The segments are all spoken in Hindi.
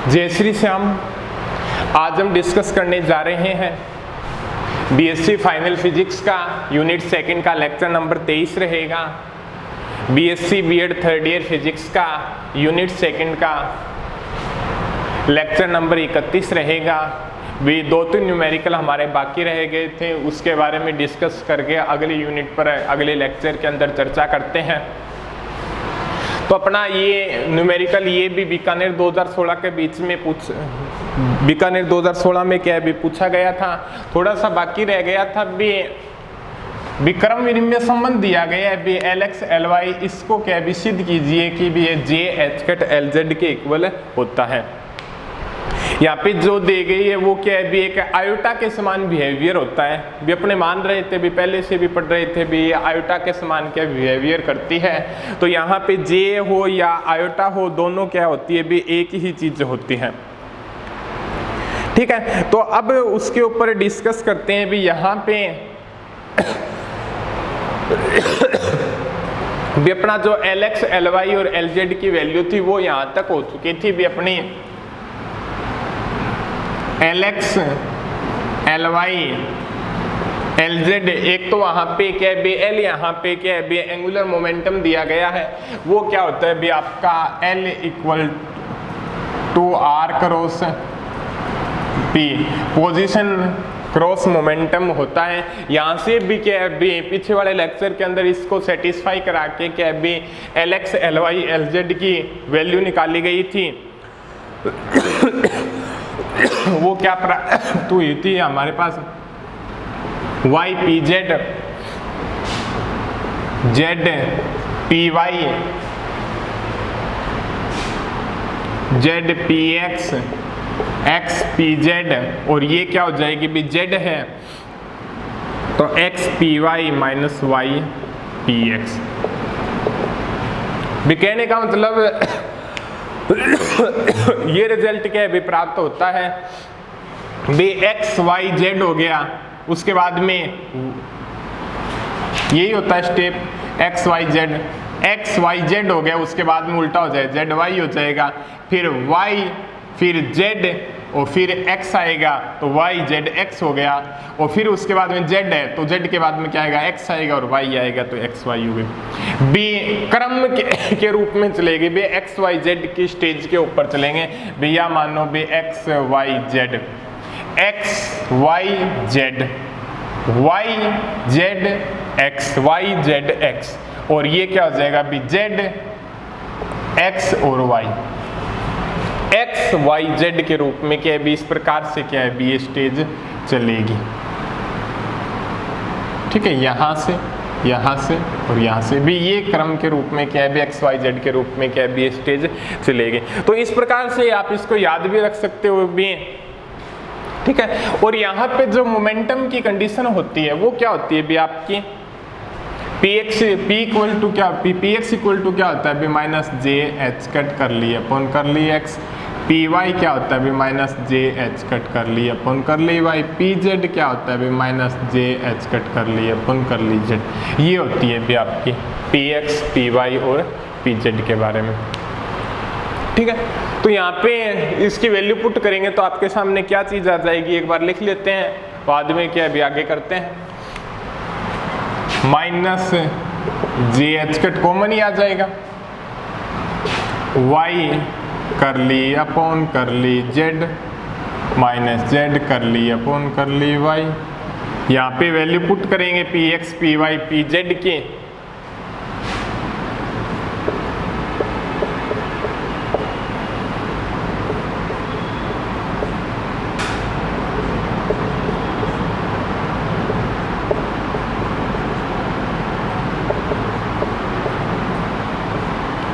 जय श्री श्याम। आज हम डिस्कस करने जा रहे हैं बीएससी फाइनल फिजिक्स का यूनिट सेकंड का लेक्चर नंबर 23 रहेगा। BSc BEd third year physics का यूनिट सेकंड का लेक्चर नंबर 31 रहेगा। भी 2-3 न्यूमेरिकल हमारे बाकी रह गए थे, उसके बारे में डिस्कस करके अगले यूनिट पर अगले लेक्चर के अंदर चर्चा करते हैं। तो अपना ये न्यूमेरिकल ये भी बीकानेर 2016 के बीच में बीकानेर 2016 में क्या भी पूछा गया था, थोड़ा सा बाकी रह गया था। विक्रम विनिमय संबंध दिया गया है भी LX LY, इसको क्या भी सिद्ध कीजिए कि भी ये JH LZ के इक्वल होता है। यहाँ पे जो दे गई है वो क्या है भी एक आयोटा के समान बिहेवियर होता है। भी अपने मान रहे थे भी पहले से भी पढ़ रहे थे भी ये आयोटा के समान क्या बिहेवियर करती है। तो यहाँ पे जे हो या आयोटा हो, दोनों क्या होती है भी एक ही चीज होती है। ठीक है, तो अब उसके ऊपर डिस्कस करते हैं भी यहाँ पे भी अपना जो LX LY और LZ की वैल्यू थी वो यहाँ तक हो चुकी थी भी अपनी LX LY LZ। एक तो वहां पे क्या है बे L, यहाँ पे क्या है बे एंगुलर मोमेंटम दिया गया है। वो क्या होता है बे आपका L equal to R cross P, position cross momentum होता है। यहाँ से भी क्या है बे पीछे वाले लेक्चर के अंदर इसको सेटिस्फाई करा के क्या है बे LX LY LZ की वैल्यू निकाली गई थी। वो क्या प्राप्त हुई थी हमारे पास YPZ ZPY ZPX XPZ, और ये क्या हो जाएगी भी Z है तो XPY माइनस YPX। भी कहने का मतलब ये रिजल्ट क्या है भी प्राप्त होता है भी XYZ हो गया। उसके बाद में यही होता है स्टेप XYZ हो गया। उसके बाद में उल्टा हो जाए ZY हो जाएगा, फिर Y, फिर Z और फिर X आएगा तो YZX हो गया। और फिर उसके बाद में Z है तो Z के बाद में क्या आएगा X आएगा और Y आएगा तो XY हो गई। बी क्रम के रूप में चलेगी बे XYZ की स्टेज के ऊपर चलेंगे भैया। मानो बे XYZ XYZ YZX YZX, और ये क्या हो जाएगा बी Z X और Y XYZ के रूप में क्या है भी इस प्रकार से क्या है भी ये स्टेज चलेगी। ठीक है, यहाँ से और यहाँ से भी ये क्रम के रूप में क्या है भी XYZ के रूप में क्या है भी ये स्टेज चलेगी। तो इस प्रकार से आप इसको याद भी रख सकते हो भी। ठीक है, और यहाँ पे जो मोमेंटम की कंडीशन होती है वो क्या होती है भी आपकी Px इक्वल टू क्या Px इक्वल टू क्या होता है भी माइनस JH कट कर ली अपॉन कर ली X। Py क्या होता है भी माइनस JH कट कर ली अपॉन कर ली Y। Pz क्या होता है भी माइनस JH कट कर ली अपॉन कर ली Z। ये होती है भी आपकी Px Py और Pz के बारे में। ठीक है, तो यहाँ पे इसकी वैल्यू पुट करेंगे तो आपके सामने क्या चीज आ जाएगी एक बार लिख लेते हैं, बाद में क्या भी आगे करते हैं। माइनस JH कट कॉमन ही आ जाएगा, Y कर ली अपॉन कर ली Z माइनस Z कर ली अपॉन कर ली Y। यहाँ पे वैल्यू पुट करेंगे Px Py Pz के।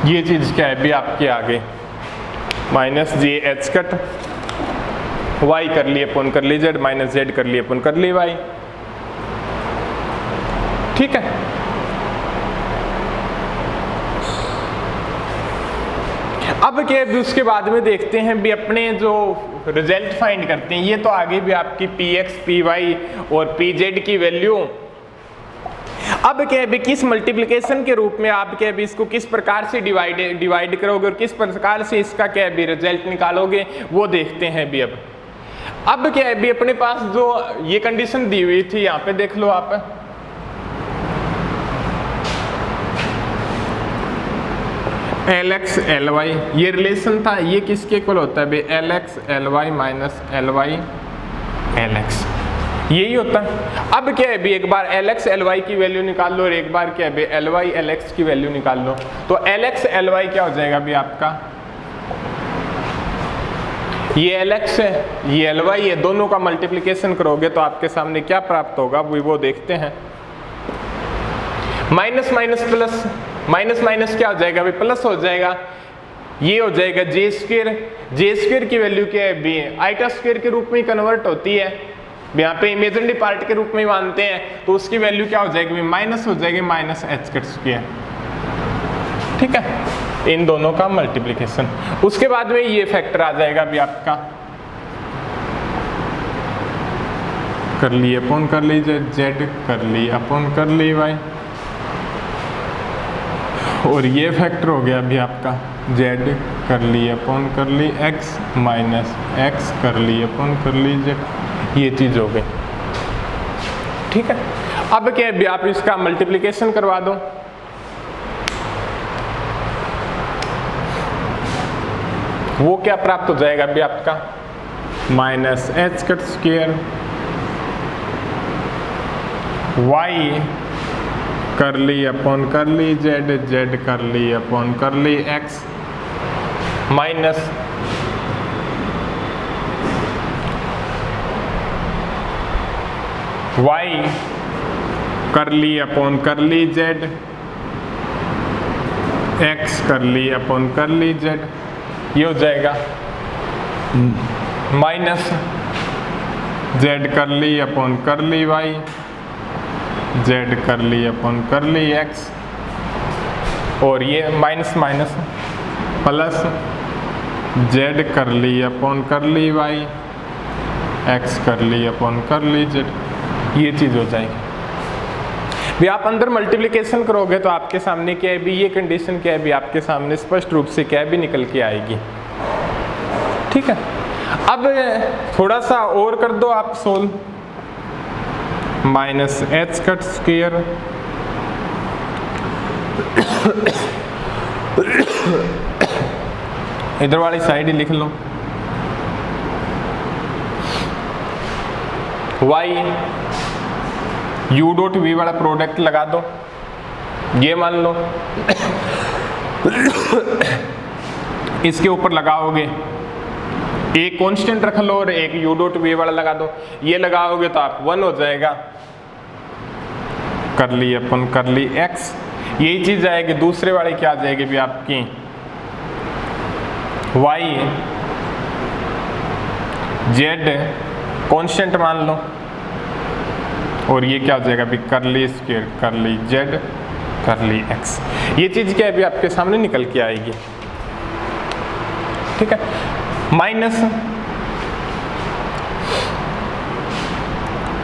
ये चीज क्या है भी आपके आगे माइनस JH कट Y कर लिए अपन कर ली Z माइनस Z कर लिए अपन कर ली Y। ठीक है, अब क्या है उसके बाद में देखते हैं भी अपने जो रिजल्ट फाइंड करते हैं। ये तो आगे भी आपकी Px Py और Pz की वैल्यू अब क्या है अभी किस मल्टीप्लिकेशन के रूप में आप क्या है इसको किस प्रकार से डिवाइड करोगे और किस प्रकार से इसका क्या है रिजल्ट निकालोगे वो देखते हैं अभी। अब क्या है अभी अपने पास जो ये कंडीशन दी हुई थी यहाँ पे देख लो आप, LX LY ये रिलेशन था, ये किसके इक्वल होता है भाई, LX LY minus LY LX, यही होता है। अब क्या है भी एक बार LX LY की वैल्यू निकाल लो और एक बार क्या है LY LX की वैल्यू निकाल लो, तो LX LY क्या हो जाएगा भी आपका, ये LX है ये LY है, दोनों का मल्टीप्लिकेशन करोगे तो आपके सामने क्या प्राप्त होगा वो देखते हैं। Minus minus plus, minus minus क्या हो जाएगा भाई प्लस हो जाएगा, ये हो जाएगा जे स्क्वायर की वैल्यू क्या है बी आइटा स्क्वायर के रूप में कन्वर्ट होती है, यहाँ पे इमेजिनरी पार्ट के रूप में मानते हैं तो उसकी वैल्यू क्या हो जाएगी माइनस हो जाएगी माइनस h स्क्वायर, ठीक है, इन दोनों का मल्टीप्लिकेशन। उसके बाद में ये फैक्टर आ जाएगा अभी आपका कर ली अपॉन कर ली जेड कर ली अपॉन कर ली वाई, और ये फैक्टर हो गया अभी आपका जेड कर ली अपॉन कर ली एक्स माइनस एक्स कर ली अपॉन कर ली जेड, ये चीज हो गई, ठीक है। अब क्या है आप इसका मल्टीप्लिकेशन करवा दो, वो क्या प्राप्त हो जाएगा अभी आपका minus h cut square y curly upon कर ली जेड जेड कर ली अपॉन कर ली x minus Y curly upon कर ली जेड एक्स कर ली अपॉन कर ली जेड, ये हो जाएगा माइनस जेड कर ली अपॉन कर ली वाई जेड कर ली अपॉन कर ली एक्स, और ये माइनस माइनस प्लस जेड कर ली अपॉन कर ली वाई एक्स कर ली अपॉन कर ली जेड, ये चीज़ हो जाएगी। भी आप अंदर मल्टीप्लिकेशन करोगे तो आपके सामने क्या है भी ये कंडीशन क्या है भी आपके सामने स्पष्ट रूप से क्या है भी निकल के आएगी, ठीक है। अब थोड़ा सा और कर दो आप solve, minus h cut square इधर वाली साइड ही लिख लो वाई यू डॉट वी वाला प्रोडक्ट लगा दो, ये मान लो इसके ऊपर लगाओगे एक कांस्टेंट रख लो और एक यू डॉट वी वाला लगा दो, ये लगाओगे तो आप 1 हो जाएगा कर ली अपन कर ली एक्स, यही चीज आएगी। दूसरे वाले क्या आ जाएगी भी आपकी वाई जेड कांस्टेंट मान लो, और ये क्या हो जाएगा भी कर ली स्क्वायर कर ली जेड कर ली एक्स, ये चीज क्या है भी आपके सामने निकल के आएगी, ठीक है। माइनस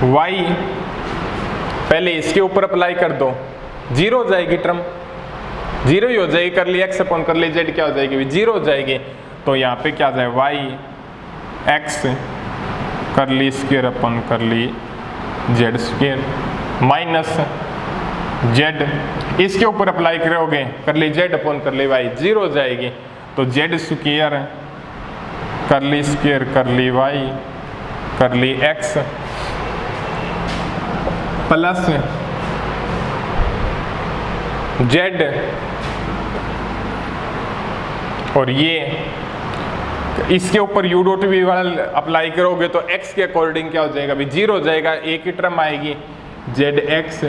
वाई पहले इसके ऊपर अप्लाई कर दो, जीरो हो जाएगी टर्म, जीरो ही हो जाएगी, कर ली एक्स अपॉन कर ली जेड क्या हो जाएगी जीरो हो जाएगी, तो यहाँ पे क्या आ जाए वाई एक्स कर ली स्क्वायर अपॉन कर ली जेड स्क्वायर माइनस जेड इसके ऊपर अप्लाई करोगे कर ली जेड अपॉन कर ली वाई, जीरो हो जाएगी, तो जेड स्क्वायर कर ली स्क्वायर कर ली वाई कर ली एक्स प्लस जेड, और ये इसके ऊपर यू डॉट वी वाला अप्लाई करोगे तो x के अकॉर्डिंग क्या हो जाएगा अभी जीरो हो जाएगा, एक ही टर्म आएगी जेड एक्स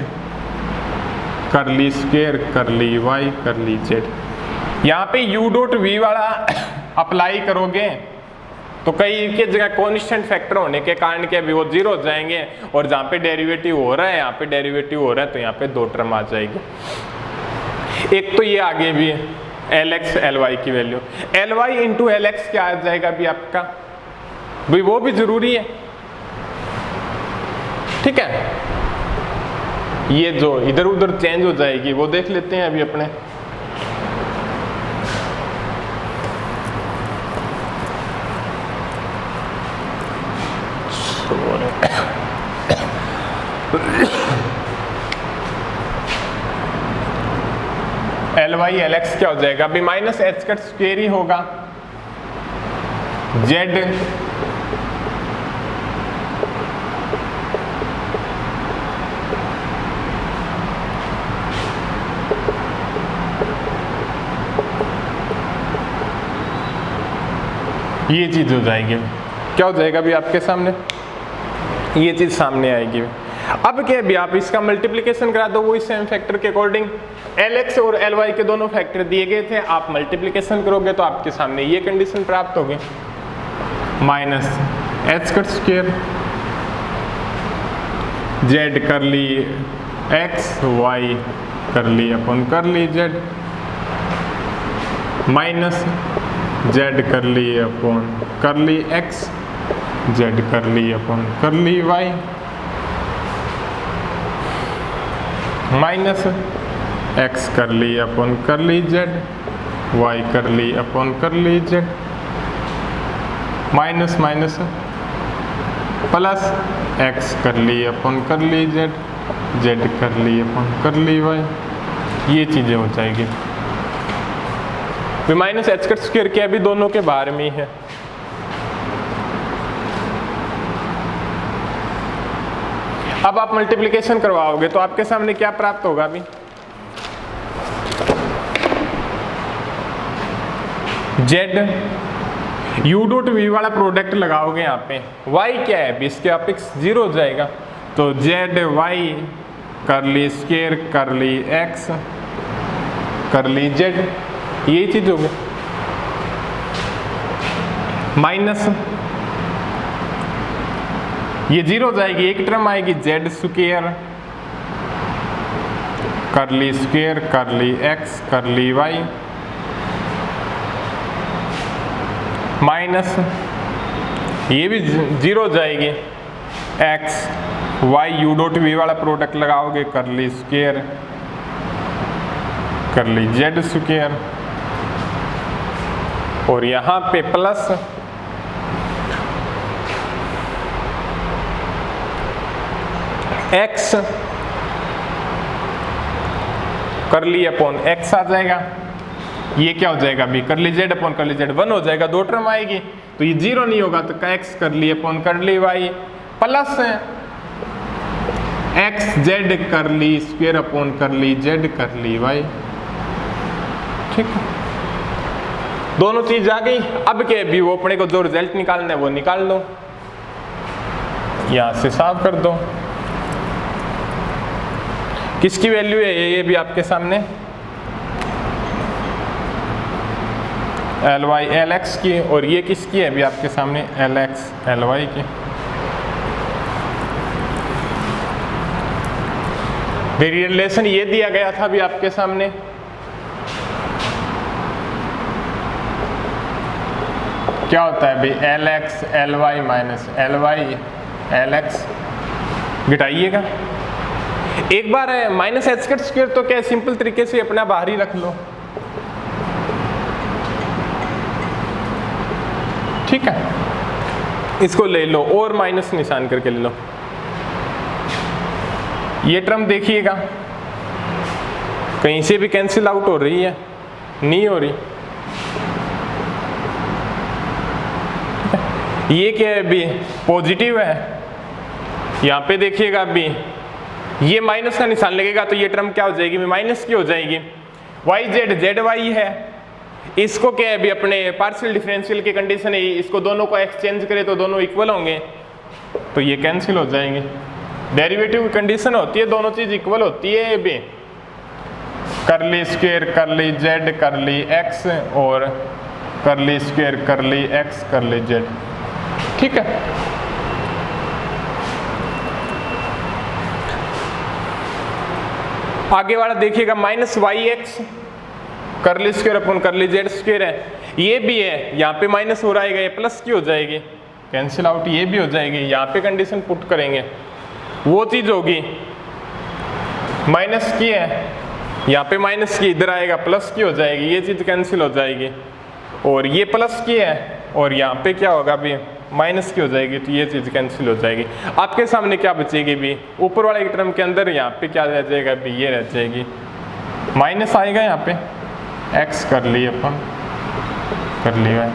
कर ली स्क्वायर कर ली वाई कर ली जेड। यहाँ पे यू डॉट वी वाला अप्लाई करोगे तो कई के जगह कॉन्स्टेंट फैक्टर होने के कारण क्या भी वो जीरो हो जाएंगे, और जहाँ पे डेरिवेटिव हो रहा है यहाँ पे डेरिवेटिव हो रहा है तो यहाँ पे दो टर्म आ जाएगी। एक तो ये आगे भी LX LY की वैल्यू, LY इंटू LX क्या आ जाएगा भी आपका, भाई वो भी जरूरी है, ठीक है। ये जो इधर उधर चेंज हो जाएगी वो देख लेते हैं अभी अपने। एल वाई एल एक्स क्या हो जाएगा अभी माइनस एच कट स्क्वेयर ही होगा, जेड ये चीज हो जाएगी। क्या हो जाएगा अभी आपके सामने, ये चीज सामने आएगी। अब क्या भी आप इसका मल्टीप्लिकेशन करा दो वही सेम फैक्टर के अकॉर्डिंग। Lx और Ly के दोनों फैक्टर दिए गए थे, आप मल्टीप्लिकेशन करोगे तो आपके सामने ये कंडीशन प्राप्त होगी, minus h cut square Z करली एक्स वाई करली अपन करली जेड माइनस जेड करली अपन करली एक्स जेड करली अपन करली वाई माइनस एक्स करली अपन करली जेड वाई करली अपन करली z minus minus plus x करली अपन करली जेड जेड करली अपन करली वाई, ये चीज़ें हो जाएगी। माइनस एच कट स्क्वायर क्या भी दोनों के बाहर में ही है। अब आप मल्टीप्लिकेशन करवाओगे तो आपके सामने क्या प्राप्त होगा अभी, जेड यू डॉट वी वाला प्रोडक्ट लगाओगे यहाँ पे, वाई क्या है अभी इसके अपेक्स 0 हो जाएगा, तो जेड वाई करली स्क्वायर करली एक्स करली जेड, यही चीज होगी। माइनस ये 0 हो जाएगी, एक टर्म आएगी z square curly square curly x curly y minus ये भी 0 हो जाएगी, x y u dot v वाला प्रोडक्ट लगाओगे curly square curly z square और यहाँ पे plus x curly upon x आ जाएगा, ये क्या हो जाएगा अभी करली जेड अपॉन करली जेड 1 हो जाएगा, 2 टर्म आएगी तो ये 0 नहीं होगा, तो एक्स करली अपॉन करली वाई प्लस एक्स जेड करली स्क्वायर अपॉन करली जेड करली वाई। ठीक है, दोनों चीज आ गई। अब क्या भी वो अपने को जो रिजल्ट निकालना है वो निकाल लो, यहां से साफ कर दो। किसकी वैल्यू है ये भी आपके सामने, एल वाई एल एक्स की, और ये किसकी है अभी आपके सामने एल एक्स एल वाई की। रिलेशन ये दिया गया था अभी आपके सामने, क्या होता है अभी L x L Y minus L Y L x, घटाइएगा एक बार है माइनस एच कट स्क्वायर, तो क्या सिंपल तरीके से अपना बाहर ही रख लो। ठीक है, इसको ले लो और माइनस निशान करके ले लो। ये टर्म देखिएगा कहीं से भी कैंसिल आउट हो रही है, नहीं हो रही। ये क्या है अभी पॉजिटिव है, यहाँ पे देखिएगा अभी ये माइनस का निशान लगेगा तो ये टर्म क्या हो जाएगी माइनस की हो जाएगी। वाई जेड जेड वाई है, इसको क्या है अभी अपने पार्शियल डिफरेंशियल की कंडीशन है, इसको दोनों को एक्सचेंज करें तो दोनों इक्वल होंगे, तो ये कैंसिल हो जाएंगे। डेरिवेटिव की कंडीशन होती है दोनों चीज इक्वल होती है। ये भी करली स्क्वायर करली जेड करली एक्स और करली स्क्वायर करली एक्स करली जेड। ठीक है, आगे वाला देखिएगा माइनस वाई एक्स करली स्क्वायर अपन करली जेड स्क्वायर है, ये भी है, यहाँ पे माइनस हो रहा है, ये प्लस की हो जाएगी, कैंसिल आउट, ये भी हो जाएगी। यहाँ पे कंडीशन पुट करेंगे वो चीज होगी माइनस की है, यहाँ पे माइनस की, इधर आएगा प्लस की हो जाएगी, ये चीज़ कैंसिल हो जाएगी। और ये प्लस की है और यहाँ पे क्या होगा अभी माइनस की हो जाएगी, तो ये चीज़ कैंसिल हो जाएगी। आपके सामने क्या बचेगी भी, ऊपर वाले टर्म के अंदर यहाँ पे क्या रह जाएगा अभी, ये रह जाएगी माइनस आएगा, यहाँ पे x कर लिए अपन, कर लिया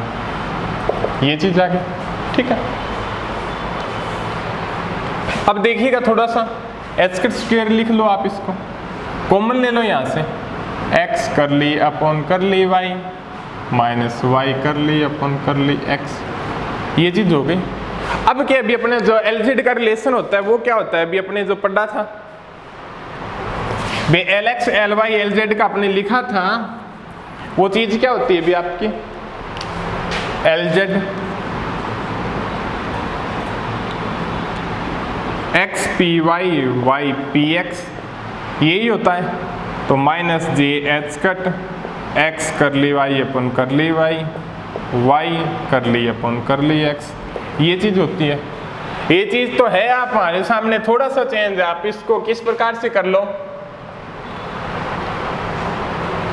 ये चीज़ आ गई। ठीक है, अब देखिएगा थोड़ा सा h का स्क्वायर लिख लो आप, इसको कॉमन ले लो यहाँ से, x कर ली अपॉन कर ली y माइनस y कर ली अपॉन कर ली x, ये चीज हो गई। अब क्या अभी अपने जो LZ का रिलेशन होता है वो क्या होता है, अभी अपने जो पढ़ा था LX LY LZ का अपने लिखा था, वो चीज क्या होती है अभी आपकी LZ x p y y p x, यही होता है। तो minus j h cut x कर ली वाई अपन कर ली वाई, y कर ली अपन कर ली x, ये चीज होती है। ये चीज तो है आप हमारे सामने, थोड़ा सा चेंज है, आप इसको किस प्रकार से कर लो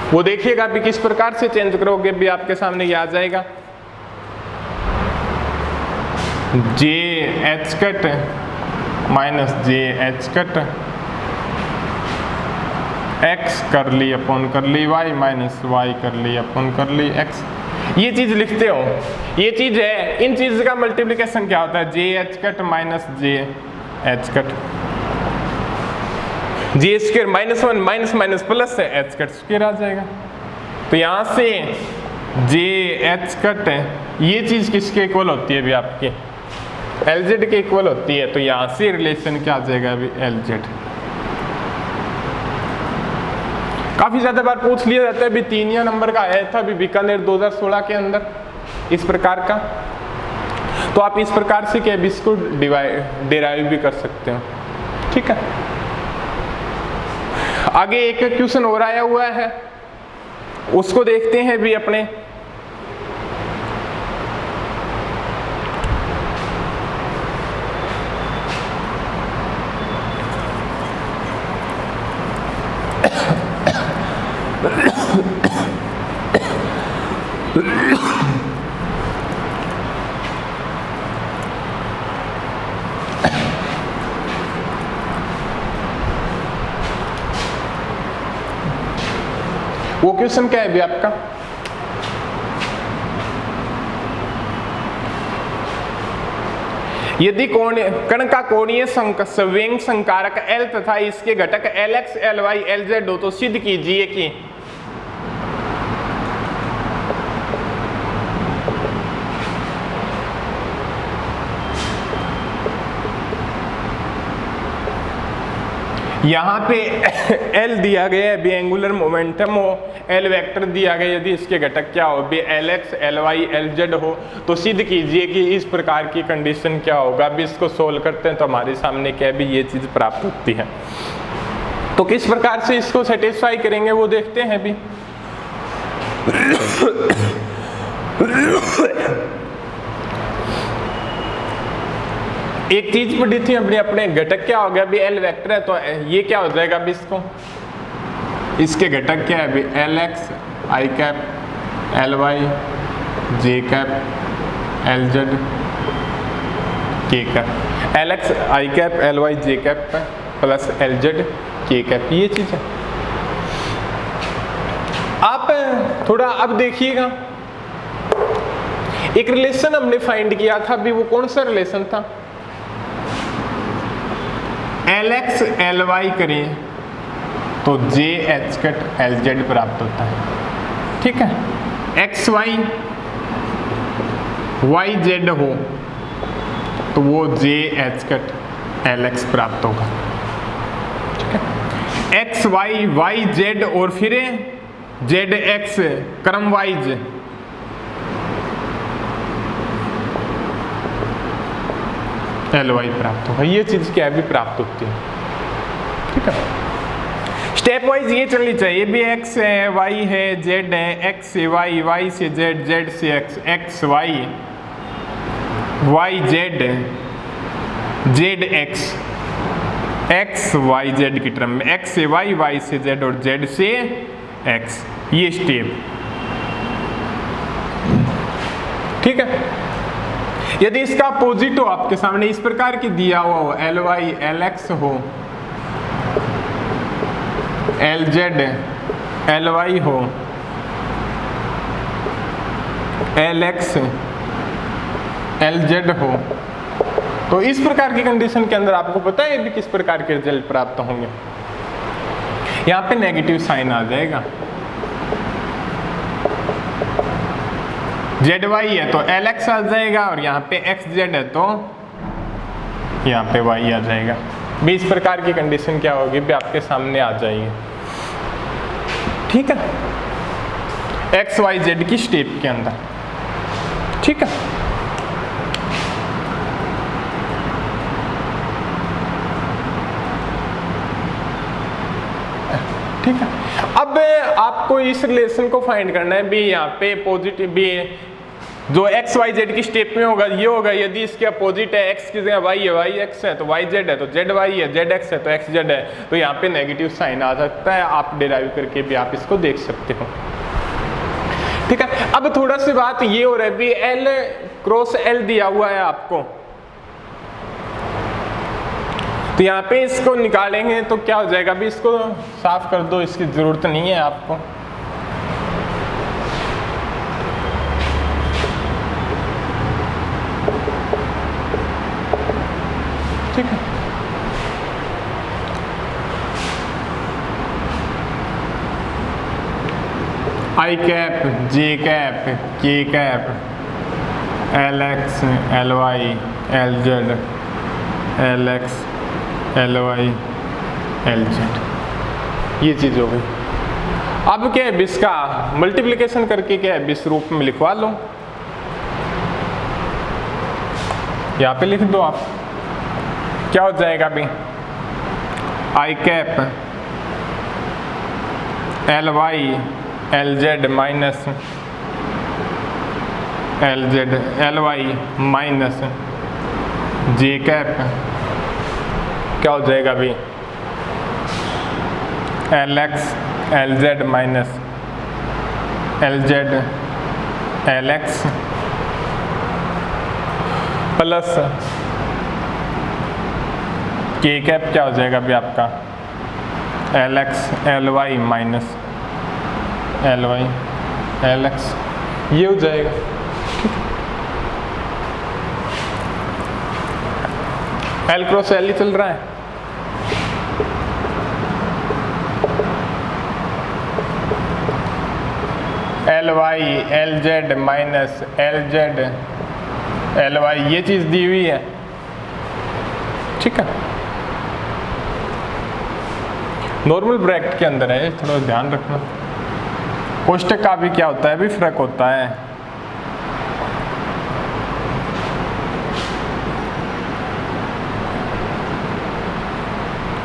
वो देखिएगा अभी किस प्रकार से चेंज करोगे भी आपके सामने ये आ जाएगा। जे h cut minus j h cut x curly upon कर ली y माइनस y कर ली अपॉन कर ली x, ये चीज लिखते हो, ये चीज है। इन चीज का मल्टीप्लिकेशन क्या होता है, जे h cut minus j h cut, J square minus one minus minus plus है, एच कट स्क्वायर आ जाएगा। तो यहाँ से जे एच कट ये चीज किसके इक्वल होती है अभी आपकी LZ के इक्वल होती है, तो यहाँ से रिलेशन क्या आ जाएगा अभी LZ। काफी ज्यादा बार पूछ लिया जाता है, अभी 3 नंबर का आया था अभी बीकानेर 2016 के अंदर इस प्रकार का, तो आप इस प्रकार से क्या इसको डिराइव भी कर सकते हो। ठीक है, आगे एक क्वेश्चन और आया हुआ है, उसको देखते हैं भी अपने। वो क्वेश्चन क्या है भी आपका, यदि कण का कोणीय संवेग संकारक L तथा इसके घटक LX LY LZ हो तो सिद्ध कीजिए कि यहाँ पे L दिया गया है, भी एंगुलर मोमेंटम हो, L वेक्टर दिया गया, यदि इसके घटक क्या हो भी LX LY LZ हो तो सिद्ध कीजिए कि इस प्रकार की कंडीशन क्या होगा। अभी इसको सोल्व करते हैं तो हमारे सामने क्या भी ये चीज प्राप्त होती है। तो किस प्रकार से इसको सेटिस्फाई करेंगे वो देखते हैं अभी। एक चीज पढ़ी थी अपने घटक क्या हो गया अभी L वेक्टर है, तो ये क्या हो जाएगा अभी इसको, इसके घटक क्या है अभी LX I cap LY J cap LZ K cap, LX I cap LY J cap plus LZ K cap, ये चीज है। आप थोड़ा अब देखिएगा, एक रिलेशन हमने फाइंड किया था अभी, वो कौन सा रिलेशन था, LX LY करें तो JH कट LZ प्राप्त होता है। ठीक है, XY YZ हो तो वो JH कट LX प्राप्त होगा। ठीक है, XY YZ और फिर ZX क्रम वाइज LY प्राप्त होगा, ये चीज क्या भी प्राप्त होती है। ठीक है, स्टेप वाइज ये चलनी चाहिए भी, X है Y है Z है, X से Y Y से Z Z से X X Y Y Z Z X X Y Z की टर्म में, एक्स से वाई, वाई से जेड और जेड से एक्स, ये स्टेप। ठीक है। यदि इसका अपोजिट हो आपके सामने इस प्रकार की दिया हुआ हो, एल वाई एल एक्स हो, एल जेड एल वाई हो, एल एक्स एल जेड हो, तो इस प्रकार की कंडीशन के अंदर आपको पता है भी किस प्रकार के रिजल्ट प्राप्त होंगे। यहां पे नेगेटिव साइन आ जाएगा, जेड वाई है तो एल एक्स आ जाएगा, और यहाँ पे एक्स जेड है तो यहाँ पे वाई आ जाएगा। भी इस प्रकार की कंडीशन क्या होगी भी आपके सामने आ जाएगी। ठीक है, एक्स वाई जेड की स्टेप के अंदर। ठीक है, ठीक है। अब आपको इस रिलेशन को फाइंड करना है भी, यहाँ पे पॉजिटिव भी जो एक्स वाई जेड की स्टेप में होगा ये होगा, यदि इसके अपोजिट है, एक्स की जगह वाई है, वाई एक्स है तो वाई जेड है, तो जेड वाई है, जेड एक्स है तो एक्स जेड है, तो यहाँ पे नेगेटिव साइन आ सकता है। आप डिराइव करके भी आप इसको देख सकते हो। ठीक है, अब थोड़ा सी बात ये हो रहा है भी एल क्रॉस एल दिया हुआ है आपको, तो यहाँ पे इसको निकालेंगे तो क्या हो जाएगा भी, इसको साफ कर दो, इसकी जरूरत नहीं है आपको। ठीक है, i cap j cap k cap l x L Y l z l x L Y l z, ये चीज हो गई। अब क्या है, इसका मल्टीप्लिकेशन करके क्या है इस रूप में लिखवा लो, यहाँ पे लिख दो आप। क्या हो जाएगा अभी, i cap l Y l z minus l z l Y minus j cap, क्या हो जाएगा अभी, L x l z minus l z l x plus k cap, क्या हो जाएगा अभी आपका, l x L Y minus L Y L x, ये हो जाएगा। एल क्रॉस एल ही चल रहा है, l Y l z minus l z l y, ये चीज दी हुई है। ठीक है, नॉर्मल ब्रैकेट के अंदर है, थोड़ा ध्यान रखना। कोष्टक का भी क्या होता है, भी फर्क होता है।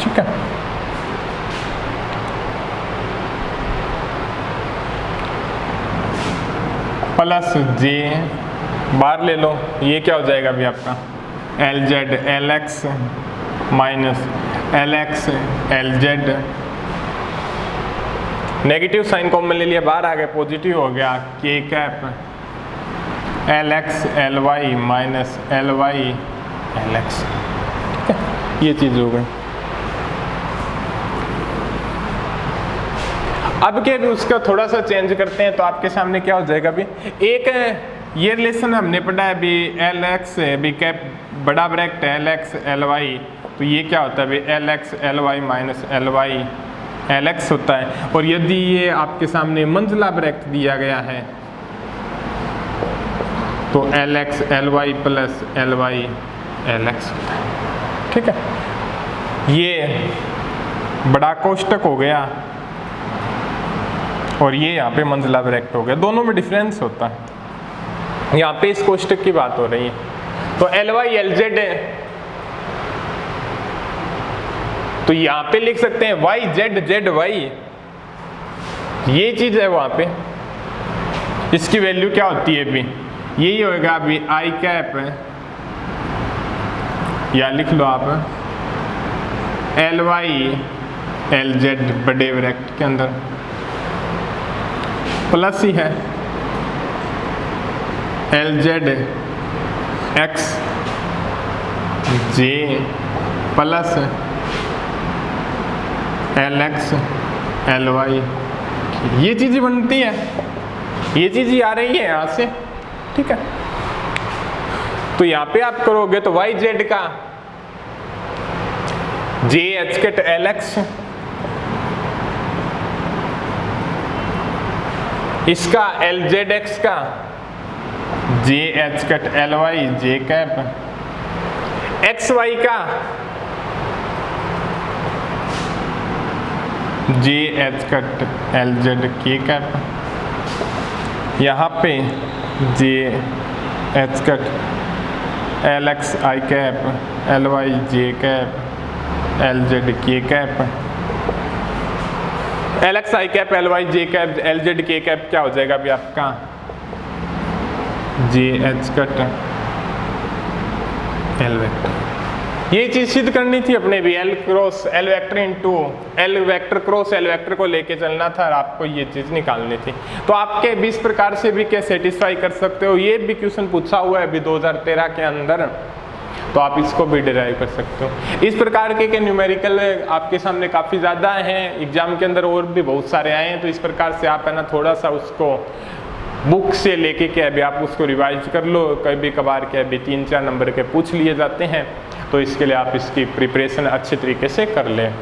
ठीक है, प्लस जे बाहर ले लो, ये क्या हो जाएगा अभी आपका, l z l x minus l x l z, negative sign common ले लिया, बाहर आ गया, पॉजिटिव हो गया, k cap l x L Y minus L Y L x. ठीक है, ये चीज हो गई। अब क्या भी उसका थोड़ा सा चेंज करते हैं तो आपके सामने क्या हो जाएगा अभी, एक ये रिलेशन हमने पढ़ा है अभी, एल एक्स अभी कैप बड़ा bracket L x L Y, तो ये क्या होता है अभी, L x L Y minus L Y L X होता है। और यदि ये आपके सामने मंझला ब्रैकेट दिया गया है तो L x L Y plus L Y L X होता है। ठीक है, ये बड़ा कोष्टक हो गया और ये यहाँ पे मंझला ब्रैकेट हो गया, दोनों में डिफरेंस होता है। यहाँ पे इस कोष्टक की बात हो रही है, तो एल वाई एल जेड है, तो यहाँ पे लिख सकते हैं वाई जेड जेड वाई, ये चीज है वहां पे। इसकी वैल्यू क्या होती है अभी, यही होगा अभी, आई कैप है, या लिख लो आप LY LZ बड़े ब्रैकेट के अंदर प्लस ही है LZ X J plus LX LY, ये चीज़ बनती है, ये चीज़ ही आ रही है यहाँ से, ठीक है। तो यहाँ पे आप करोगे तो YZ का JH कट LX, इसका LZX का JH cut LY J cap, XY का JH cut LZ K cap, यहाँ पे JH cut LX I cap LY J cap LZ K cap, LX I cap LY J cap LZ K cap क्या हो जाएगा अभी आपका JH कट L वेक्टर। ये चीज सिद्ध करनी थी अपने भी, L cross L vector into L vector cross L vector को लेके चलना था और आपको ये चीज निकालनी थी। तो आपके 20 प्रकार से भी क्या सेटिस्फाई कर सकते हो, ये भी क्वेश्चन पूछा हुआ है अभी 2013 के अंदर, तो आप इसको भी डिराइव कर सकते हो। इस प्रकार के न्यूमेरिकल आपके सामने काफ़ी ज़्यादा हैं एग्जाम के अंदर, और भी बहुत सारे आए हैं। तो इस प्रकार से आप है ना थोड़ा सा उसको बुक से लेके के अभी आप उसको रिवाइज कर लो, कभी कभार के अभी 3-4 नंबर के पूछ लिए जाते हैं, तो इसके लिए आप इसकी प्रिपरेशन अच्छे तरीके से कर लें।